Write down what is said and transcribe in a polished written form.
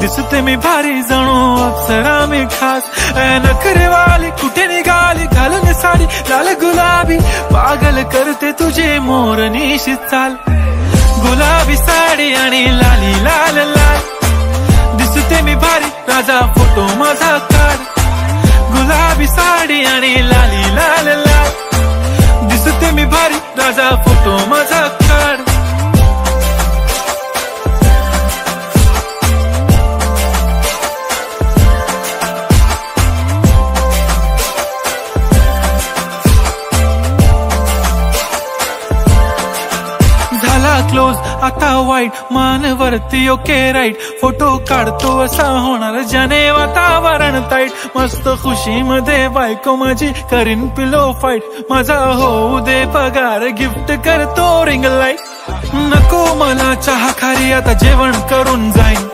दिसते मी भारी जणू अप्सरा मी खास. नखरेवाली कुठे निघाली घालून साडी लाल गुलाबी, पागल करते तुझे मोरनीशी चाल. गुलाबी साडी आणि लाली लाल लाल, दिसते मी भारी राजा फोटो माझा काढ. गुलाबी साडी आणि लाली लाल लाल, दिसते मी भारी राजा फोटो माझा काढ. क्लोज आता वाईट मानवरती ओके राईट, फोटो काढतो असा होणार ज्याने वातावरण ताईट. मस्त खुशी मध्ये बायको माझी करीन पिलो फाईट, माझा होऊ दे पगार गिफ्ट करतो रिंग लाईट. नको मला चहा खारी आता जेवण करून जाईन,